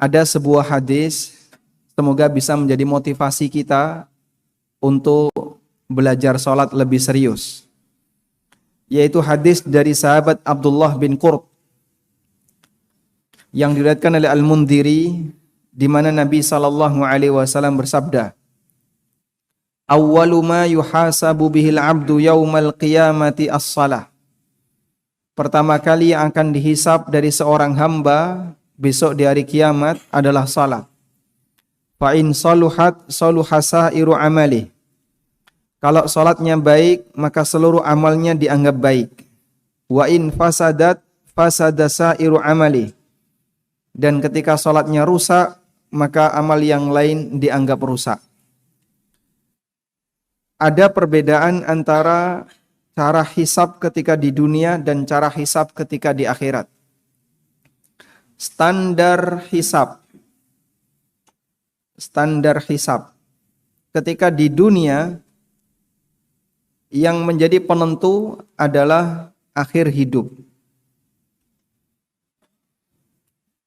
ada sebuah hadis, semoga bisa menjadi motivasi kita untuk belajar sholat lebih serius. Yaitu hadis dari sahabat Abdullah bin Qurb yang diriwayatkan oleh Al-Mundhiri, di mana Nabi SAW bersabda, "Awwalu ma yuhasabu bihil abdu yaumal qiyamati as-salah." Pertama kali yang akan dihisab dari seorang hamba besok di hari kiamat adalah salat. Fa in saluhat saluha sairu amali. Kalau salatnya baik, maka seluruh amalnya dianggap baik. Wa in fasadat fasada sairu amali. Dan ketika salatnya rusak, maka amal yang lain dianggap rusak. Ada perbedaan antara cara hisab ketika di dunia dan cara hisab ketika di akhirat. Standar hisab ketika di dunia yang menjadi penentu adalah akhir hidup.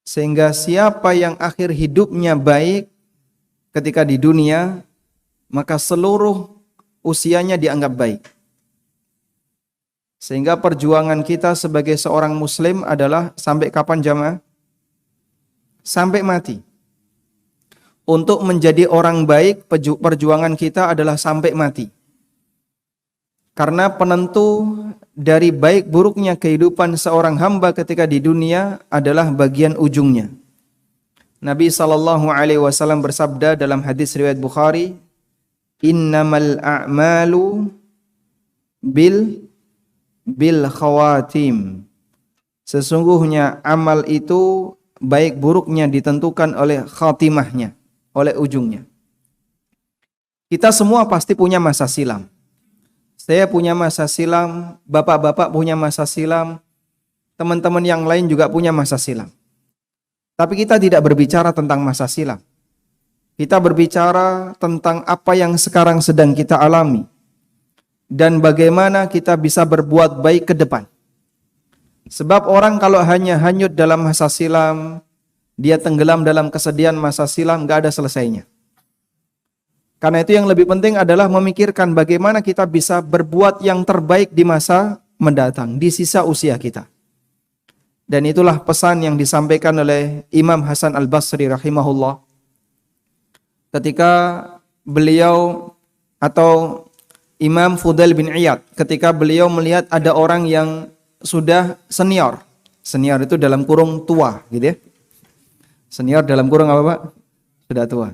Sehingga siapa yang akhir hidupnya baik ketika di dunia, maka seluruh usianya dianggap baik. Sehingga perjuangan kita sebagai seorang muslim adalah sampai kapan jamaah? Sampai mati. Untuk menjadi orang baik, perjuangan kita adalah sampai mati. Karena penentu dari baik buruknya kehidupan seorang hamba ketika di dunia adalah bagian ujungnya. Nabi SAW bersabda dalam hadis riwayat Bukhari, "Innamal a'malu bil khawatim." Sesungguhnya amal itu baik buruknya ditentukan oleh khatimahnya, oleh ujungnya. Kita semua pasti punya masa silam. Saya punya masa silam, bapak-bapak punya masa silam, teman-teman yang lain juga punya masa silam. Tapi kita tidak berbicara tentang masa silam. Kita berbicara tentang apa yang sekarang sedang kita alami dan bagaimana kita bisa berbuat baik ke depan. Sebab orang kalau hanya hanyut dalam masa silam, dia tenggelam dalam kesedihan masa silam, gak ada selesainya. Karena itu yang lebih penting adalah memikirkan bagaimana kita bisa berbuat yang terbaik di masa mendatang, di sisa usia kita. Dan itulah pesan yang disampaikan oleh Imam Hasan Al-Basri rahimahullah. Ketika beliau atau Imam Fudail bin Iyad, ketika beliau melihat ada orang yang sudah senior. Senior itu dalam kurung tua, gitu ya. Senior dalam kurung apa, Pak? Sudah tua.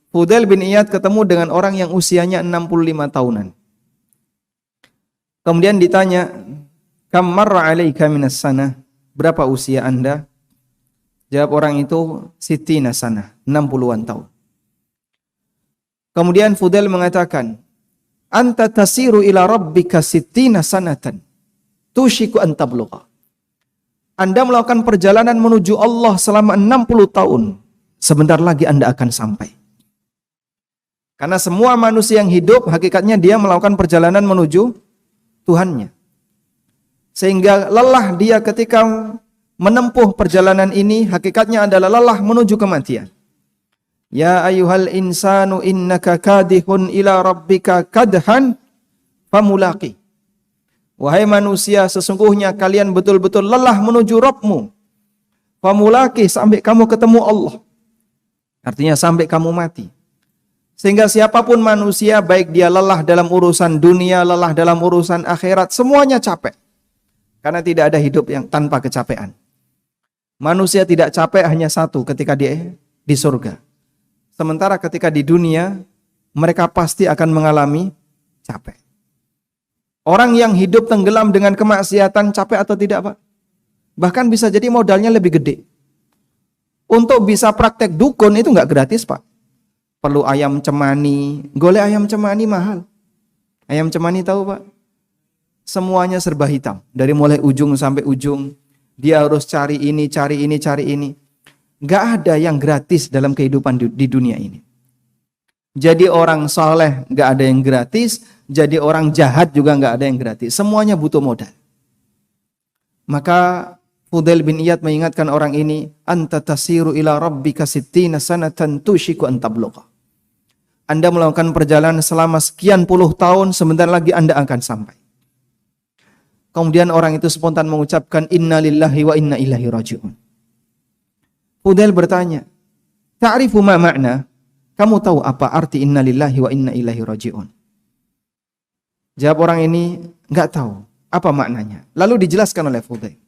Fudail bin Iyad ketemu dengan orang yang usianya 65 tahunan. Kemudian ditanya, "Kam marra 'alaika minas sana?" Berapa usia Anda? Jawab orang itu, "Sittina sana," 60-an tahun. Kemudian Fudail mengatakan, "Anta tasiru ila rabbika sittina sanatan, tushiku an tablugha." Anda melakukan perjalanan menuju Allah selama 60 tahun. Sebentar lagi Anda akan sampai. Karena semua manusia yang hidup, hakikatnya dia melakukan perjalanan menuju Tuhannya. Sehingga lelah dia ketika menempuh perjalanan ini, hakikatnya adalah lelah menuju kematian. Ya ayyuhal insanu innaka kadihun ila rabbika kadhan famulaqi. Wahai manusia, sesungguhnya kalian betul-betul lelah menuju Rabbmu. Famulaqi, sampai kamu ketemu Allah. Artinya sampai kamu mati. Sehingga siapapun manusia, baik dia lelah dalam urusan dunia, lelah dalam urusan akhirat, semuanya capek. Karena tidak ada hidup yang tanpa kecapean. Manusia tidak capek hanya satu ketika dia di surga. Sementara ketika di dunia, mereka pasti akan mengalami capek. Orang yang hidup tenggelam dengan kemaksiatan capek atau tidak, Pak? Bahkan bisa jadi modalnya lebih gede. Untuk bisa praktek dukun itu nggak gratis, Pak. Perlu ayam cemani. Golek ayam cemani mahal. Ayam cemani tahu, Pak? Semuanya serba hitam. Dari mulai ujung sampai ujung. Dia harus cari ini, cari ini, cari ini. Nggak ada yang gratis dalam kehidupan di dunia ini. Jadi orang soleh nggak ada yang gratis. Jadi orang jahat juga nggak ada yang gratis. Semuanya butuh modal. Maka Fudail bin Iyad mengingatkan orang ini, anta tasiru ila rabbika sittina sanatan tushiku an tablugha. Anda melakukan perjalanan selama sekian puluh tahun, sebentar lagi Anda akan sampai. Kemudian orang itu spontan mengucapkan inna lillahi wa inna ilaihi raji'un. Fudail bertanya, ta'rifu ma ma'na? Kamu tahu apa arti inna lillahi wa inna ilaihi raji'un? Jawab orang ini, enggak tahu apa maknanya. Lalu dijelaskan oleh Fudail.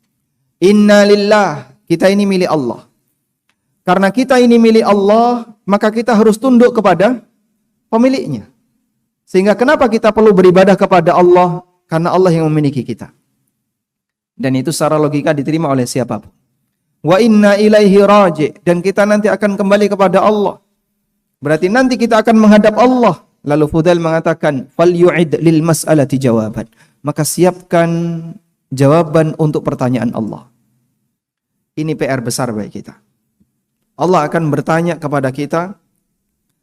Inna lillah, kita ini milik Allah. Karena kita ini milik Allah, maka kita harus tunduk kepada pemiliknya. Sehingga kenapa kita perlu beribadah kepada Allah? Karena Allah yang memiliki kita. Dan itu secara logika diterima oleh siapapun. Wa inna ilaihi raji', dan kita nanti akan kembali kepada Allah. Berarti nanti kita akan menghadap Allah. Lalu Fudail mengatakan, fal yu'id lil mas'alati jawaban. Maka siapkan jawaban untuk pertanyaan Allah. Ini PR besar bagi kita. Allah akan bertanya kepada kita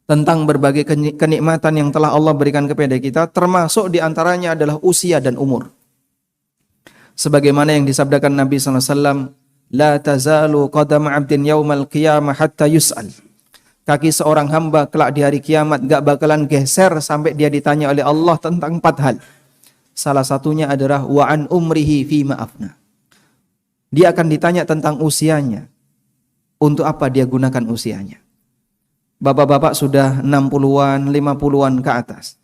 tentang berbagai kenikmatan yang telah Allah berikan kepada kita, termasuk diantaranya adalah usia dan umur. Sebagaimana yang disabdakan Nabi SAW, la tazalu qadama abdin yaumal qiyamah hatta yus'al. Kaki seorang hamba kelak di hari kiamat gak bakalan geser sampai dia ditanya oleh Allah tentang 4 hal. Salah satunya adalah wa an umrihi fima afna. Dia akan ditanya tentang usianya. Untuk apa dia gunakan usianya? Bapak-bapak sudah 60-an, 50-an ke atas.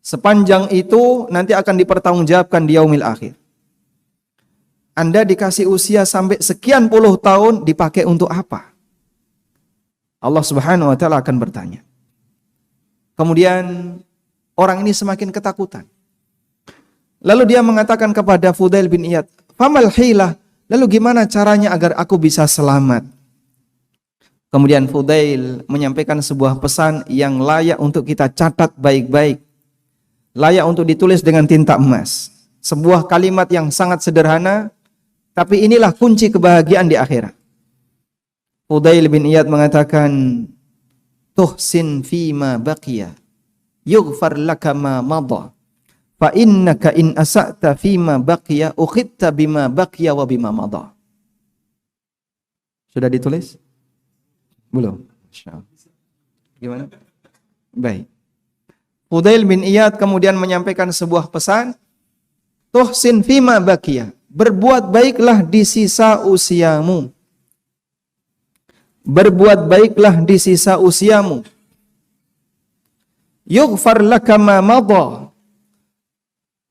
Sepanjang itu nanti akan dipertanggungjawabkan di yaumil akhir. Anda dikasih usia sampai sekian puluh tahun, dipakai untuk apa? Allah Subhanahu wa taala akan bertanya. Kemudian orang ini semakin ketakutan. Lalu dia mengatakan kepada Fudail bin Iyad, famal hilah, lalu gimana caranya agar aku bisa selamat? Kemudian Fudail menyampaikan sebuah pesan yang layak untuk kita catat baik-baik. Layak untuk ditulis dengan tinta emas. Sebuah kalimat yang sangat sederhana, tapi inilah kunci kebahagiaan di akhirat. Fudail bin Iyad mengatakan, tuhsin fima baqiya, yughfar laka ma madha. Fa innaka in asa'ta fima baqiya ukhitta bima baqiya wa bima madha. Sudah ditulis? Belum. Gimana? Baik. Fudail bin Iyad kemudian menyampaikan sebuah pesan, tuhsin fima baqiya, berbuat baiklah di sisa usiamu. Berbuat baiklah di sisa usiamu. Yughfar laka ma madha,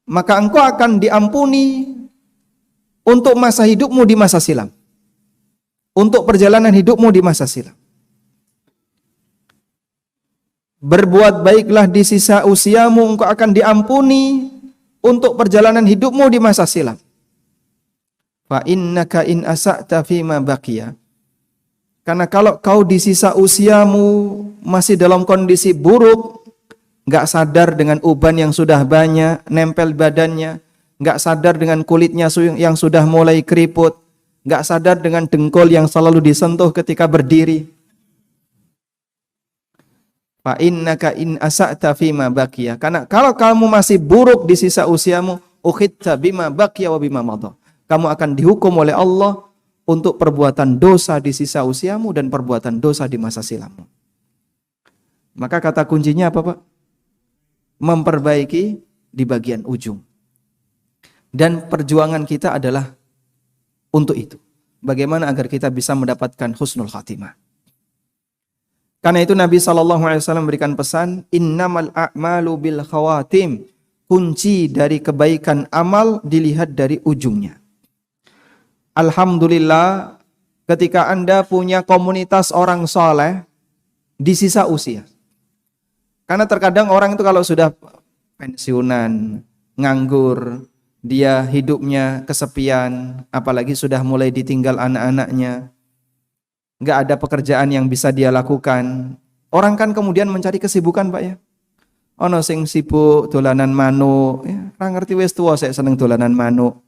maka engkau akan diampuni untuk masa hidupmu di masa silam. Untuk perjalanan hidupmu di masa silam. Berbuat baiklah di sisa usiamu, engkau akan diampuni untuk perjalanan hidupmu di masa silam. Fa innaka in asa'ta fima baqiya. Karena kalau kau di sisa usiamu masih dalam kondisi buruk, gak sadar dengan uban yang sudah banyak nempel badannya, gak sadar dengan kulitnya yang sudah mulai keriput, gak sadar dengan dengkul yang selalu disentuh ketika berdiri. Fa innaka in asa'ta fima baqiya. Karena kalau kamu masih buruk di sisa usiamu, ukhitta bima baqiya wa bima madha. Kamu akan dihukum oleh Allah untuk perbuatan dosa di sisa usiamu dan perbuatan dosa di masa silammu. Maka kata kuncinya apa, Pak? Memperbaiki di bagian ujung. Dan perjuangan kita adalah untuk itu. Bagaimana agar kita bisa mendapatkan husnul khatimah. Karena itu Nabi SAW memberikan pesan, innamal a'malu bil khawatim. Kunci dari kebaikan amal dilihat dari ujungnya. Alhamdulillah ketika Anda punya komunitas orang soleh di sisa usia. Karena terkadang orang itu kalau sudah pensiunan, nganggur, dia hidupnya kesepian, apalagi sudah mulai ditinggal anak-anaknya, nggak ada pekerjaan yang bisa dia lakukan. Orang kan kemudian mencari kesibukan, Pak ya. Ono sing sibuk dolanan manuk, ya, ora ngerti wis tuwa sik seneng dolanan manuk.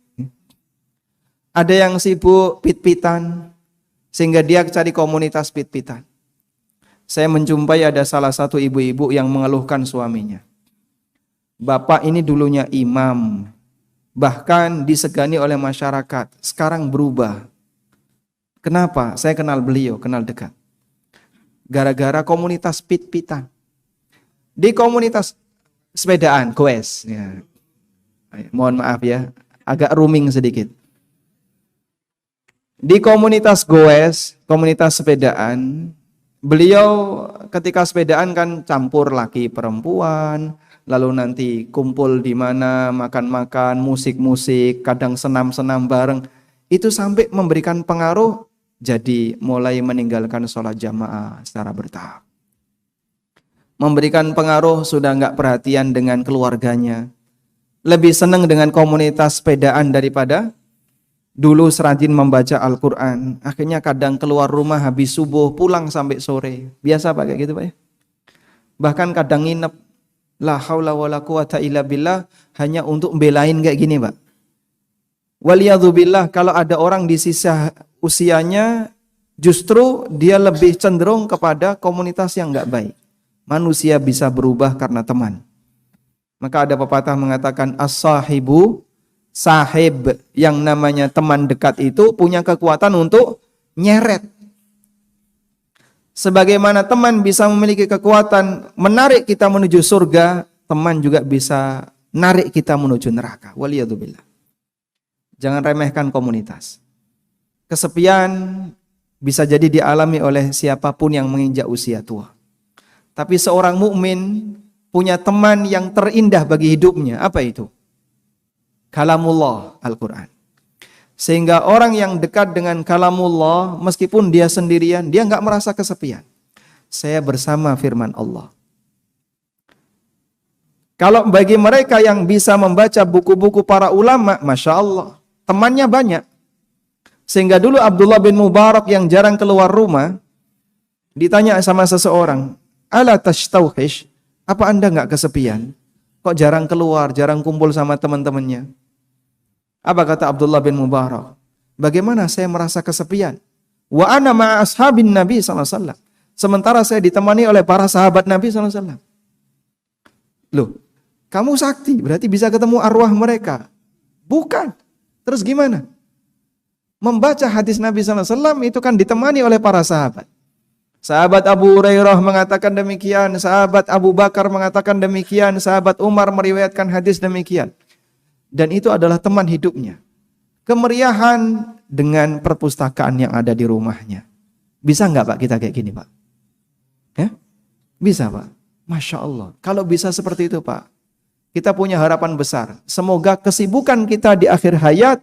Ada yang sibuk pit-pitan sehingga dia cari komunitas pit-pitan. Saya menjumpai ada salah satu ibu-ibu yang mengeluhkan suaminya. Bapak ini dulunya imam, bahkan disegani oleh masyarakat. Sekarang berubah. Kenapa? Saya kenal beliau, kenal dekat. Gara-gara komunitas pit-pitan. Di komunitas sepedaan, goes. Ya. Mohon maaf ya, agak rooming sedikit. Di komunitas goes, komunitas sepedaan, beliau ketika sepedaan kan campur laki perempuan, lalu nanti kumpul di mana, makan-makan, musik-musik, kadang senam-senam bareng. Itu sampai memberikan pengaruh, jadi mulai meninggalkan sholat jamaah secara bertahap. Memberikan pengaruh, sudah nggak perhatian dengan keluarganya. Lebih senang dengan komunitas sepedaan daripada dulu serajin membaca Al-Quran. Akhirnya kadang keluar rumah habis subuh, pulang sampai sore. Biasa Pak kayak gitu Pak ya. Bahkan kadang nginep. La haula wala quwata illa billah, hanya untuk belain kayak gini Pak. Waliyadzubillah, kalau ada orang di sisa usianya, justru dia lebih cenderung kepada komunitas yang enggak baik. Manusia bisa berubah karena teman. Maka ada pepatah mengatakan as-sahibu sahib, yang namanya teman dekat itu punya kekuatan untuk nyeret. Sebagaimana teman bisa memiliki kekuatan menarik kita menuju surga, teman juga bisa narik kita menuju neraka. Waliyadzubillah. Jangan remehkan komunitas. Kesepian bisa jadi dialami oleh siapapun yang menginjak usia tua. Tapi seorang mukmin punya teman yang terindah bagi hidupnya. Apa itu? Kalamullah, Al-Quran. Sehingga orang yang dekat dengan kalamullah, meskipun dia sendirian, dia enggak merasa kesepian. Saya bersama firman Allah. Kalau bagi mereka yang bisa membaca buku-buku para ulama, Masya Allah, temannya banyak. Sehingga dulu Abdullah bin Mubarak yang jarang keluar rumah, ditanya sama seseorang, ala tashtauhish, apa anda enggak kesepian? Kok jarang keluar, jarang kumpul sama teman-temannya? Apa kata Abdullah bin Mubarak? Bagaimana saya merasa kesepian? Wa ana ma'a ashabin Nabi SAW. Sementara saya ditemani oleh para sahabat Nabi SAW. Loh, kamu sakti, berarti bisa ketemu arwah mereka. Bukan. Terus gimana? Membaca hadis Nabi SAW itu kan ditemani oleh para sahabat. Sahabat Abu Hurairah mengatakan demikian, sahabat Abu Bakar mengatakan demikian, sahabat Umar meriwayatkan hadis demikian. Dan itu adalah teman hidupnya. Kemeriahan dengan perpustakaan yang ada di rumahnya. Bisa nggak Pak kita kayak gini Pak? Ya? Bisa Pak. Masya Allah. Kalau bisa seperti itu Pak, kita punya harapan besar. Semoga kesibukan kita di akhir hayat,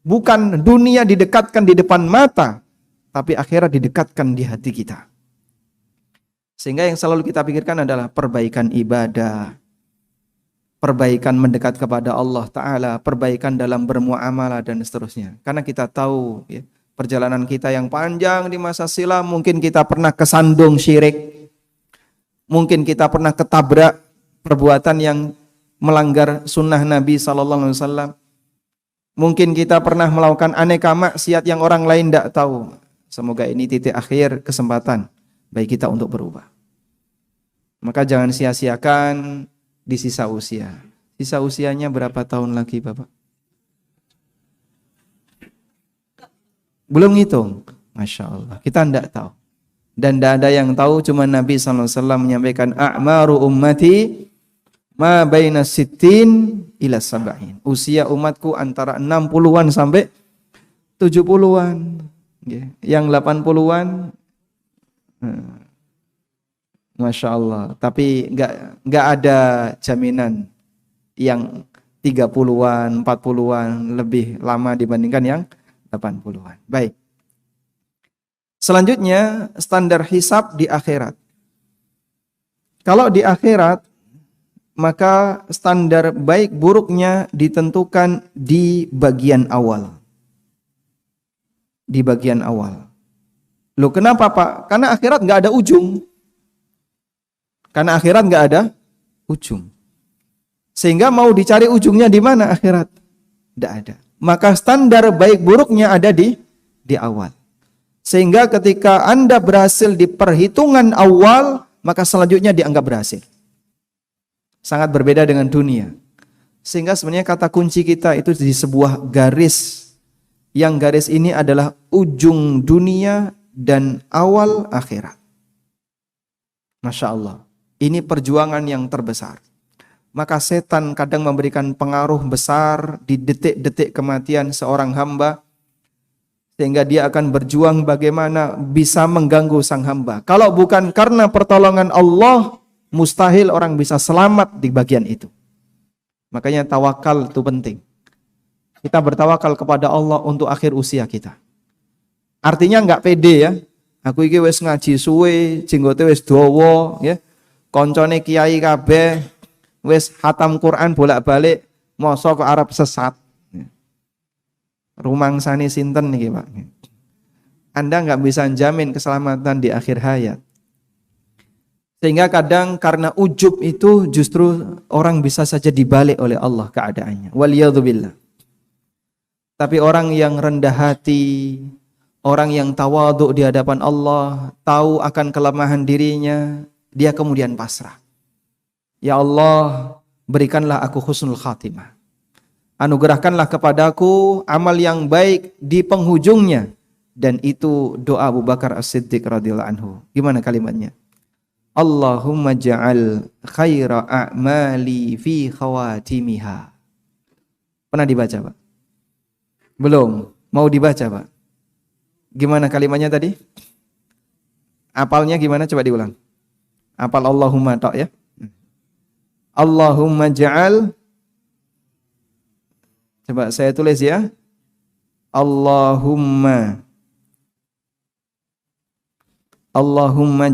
bukan dunia didekatkan di depan mata, tapi akhirat didekatkan di hati kita. Sehingga yang selalu kita pikirkan adalah perbaikan ibadah, perbaikan mendekat kepada Allah Ta'ala, perbaikan dalam bermuamalah dan seterusnya. Karena kita tahu ya, perjalanan kita yang panjang di masa silam, mungkin kita pernah kesandung syirik, mungkin kita pernah ketabrak perbuatan yang melanggar sunnah Nabi SAW, mungkin kita pernah melakukan aneka maksiat yang orang lain tidak tahu. Semoga ini titik akhir kesempatan bagi kita untuk berubah. Maka jangan sia-siakan di sisa usia. Sisa usianya berapa tahun lagi Bapak? Belum ngitung. Masya Allah. Kita tidak tahu. Dan tidak ada yang tahu, cuma Nabi SAW menyampaikan, a'maru ummati ma baina sittin ila sab'in. Usia umatku antara 60-an sampai 70-an. Yang 80-an, Masya Allah. Tapi nggak ada jaminan yang 30-an, 40-an lebih lama dibandingkan yang 80-an. Baik. Selanjutnya standar hisab di akhirat. Kalau di akhirat, maka standar baik buruknya ditentukan di bagian awal. Di bagian awal. Loh kenapa Pak? Karena akhirat nggak ada ujung. Karena akhirat nggak ada ujung. Sehingga mau dicari ujungnya di mana akhirat? Tidak ada. Maka standar baik buruknya ada di awal. Sehingga ketika Anda berhasil di perhitungan awal, maka selanjutnya dianggap berhasil. Sangat berbeda dengan dunia. Sehingga sebenarnya kata kunci kita itu di sebuah garis, yang garis ini adalah ujung dunia dan awal akhirat. Masya Allah, ini perjuangan yang terbesar. Maka setan kadang memberikan pengaruh besar di detik-detik kematian seorang hamba, sehingga dia akan berjuang bagaimana bisa mengganggu sang hamba. Kalau bukan karena pertolongan Allah, mustahil orang bisa selamat di bagian itu. Makanya tawakal itu penting. Kita bertawakal kepada Allah untuk akhir usia kita. Artinya enggak pede ya. Aku iki wis ngaji suwe, jenggote wis dawa ya. Koncone kiai kabeh wis khatam Quran bolak-balik, mosok kok arep sesat. Rumangsane sinten niki, Pak? Anda enggak bisa jamin keselamatan di akhir hayat. Sehingga kadang karena ujub itu justru orang bisa saja dibalik oleh Allah keadaannya. Waliyadzubillah. Tapi orang yang rendah hati, orang yang tawadhu di hadapan Allah, tahu akan kelemahan dirinya, dia kemudian pasrah. Ya Allah, berikanlah aku husnul khatimah. Anugerahkanlah kepadaku amal yang baik di penghujungnya. Dan itu doa Abu Bakar As-Siddiq radhiyallahu anhu. Gimana kalimatnya? Allahumma ja'al khaira a'mali fi khawatimiha. Pernah dibaca, Pak? Belum? Mau dibaca, Pak? Gimana kalimatnya tadi? Apalnya gimana? Coba diulang. Apal Allahumma tok ya. Allahumma ja'al. Coba saya tulis ya. Allahumma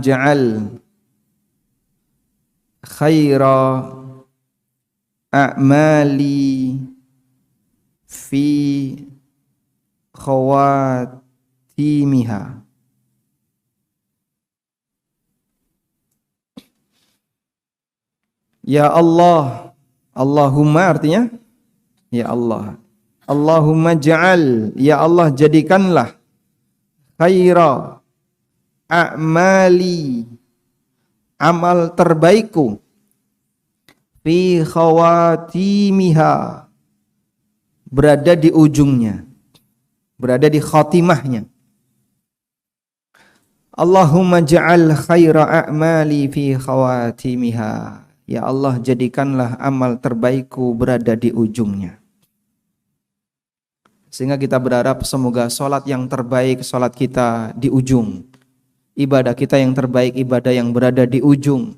ja'al khaira a'mali fi khawatimiha. Ya Allah, Allahumma artinya ya Allah. Allahumma ja'al, ya Allah jadikanlah khaira a'mali, amal terbaikku, fi khawatimiha, berada di ujungnya, berada di khatimahnya. Allahumma ja'al khaira a'mali fi khawatimiha. Ya Allah jadikanlah amal terbaikku berada di ujungnya. Sehingga kita berharap semoga sholat yang terbaik, sholat kita di ujung. Ibadah kita yang terbaik, ibadah yang berada di ujung.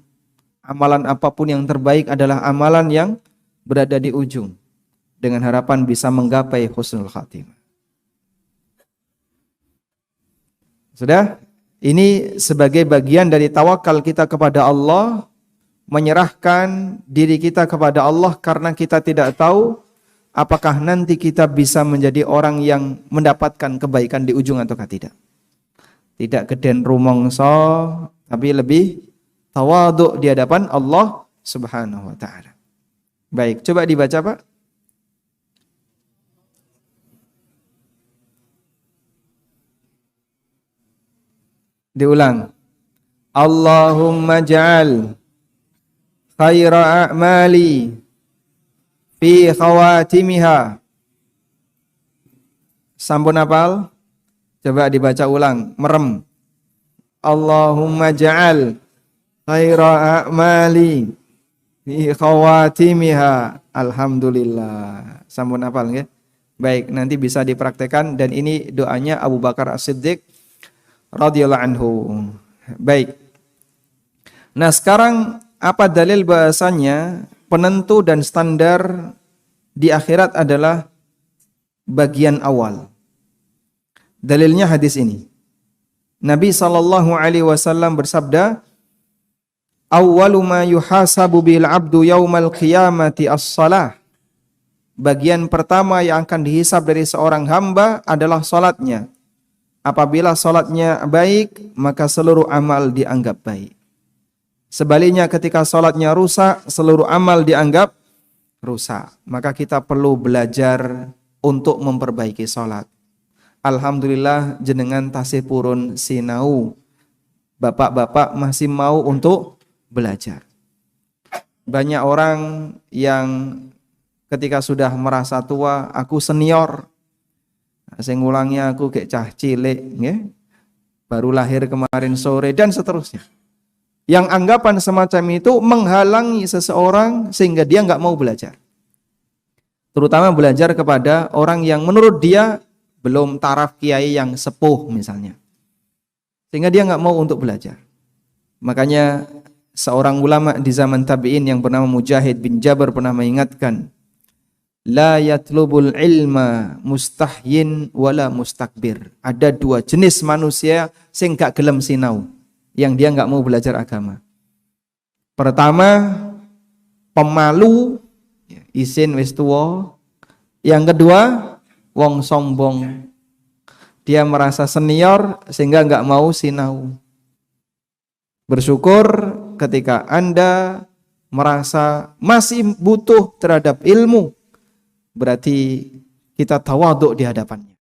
Amalan apapun yang terbaik adalah amalan yang berada di ujung. Dengan harapan bisa menggapai husnul khatimah. Sudah? Ini sebagai bagian dari tawakal kita kepada Allah. Menyerahkan diri kita kepada Allah karena kita tidak tahu apakah nanti kita bisa menjadi orang yang mendapatkan kebaikan di ujung ataukah tidak. Tidak geden rumongso, tapi lebih tawadhu di hadapan Allah Subhanahu wa taala. Baik, coba dibaca, Pak. Diulang. Allahumma ja'al khaira a'mali fi khawatimiha. Sampun hafal? Coba dibaca ulang, merem. Allahumma ja'al khaira a'mali fi khawatimiha. Alhamdulillah. Sampun hafal nggih? Baik, nanti bisa dipraktekkan dan ini doanya Abu Bakar As-Siddiq radhiyallahu anhu. Baik. Nah, sekarang apa dalil bahasanya penentu dan standar di akhirat adalah bagian awal? Dalilnya hadis ini. Nabi SAW bersabda, "Awwalu ma yuhasabu bil 'abdu yaumal qiyamati as-shalah." Bagian pertama yang akan dihisab dari seorang hamba adalah salatnya. Apabila salatnya baik, maka seluruh amal dianggap baik. Sebaliknya ketika salatnya rusak, seluruh amal dianggap rusak. Maka kita perlu belajar untuk memperbaiki salat. Alhamdulillah jenengan tasih purun sinau. Bapak-bapak masih mau untuk belajar. Banyak orang yang ketika sudah merasa tua, aku senior. Sing ngulangnya aku kayak cah cilik, nggih. Baru lahir kemarin sore dan seterusnya. Yang anggapan semacam itu menghalangi seseorang sehingga dia nggak mau belajar. Terutama belajar kepada orang yang menurut dia belum taraf kiai yang sepuh misalnya. Sehingga dia nggak mau untuk belajar. Makanya seorang ulama di zaman tabi'in yang bernama Mujahid bin Jabir pernah mengingatkan, la yatlubul ilma mustahyin wala mustakbir. Ada dua jenis manusia sing gak gelem sinau, yang dia gak mau belajar agama. Pertama, pemalu, isin wis tuwa. Yang kedua, wong sombong. Dia merasa senior sehingga gak mau sinau. Bersyukur ketika Anda merasa masih butuh terhadap ilmu, berarti kita tawaduk di hadapannya.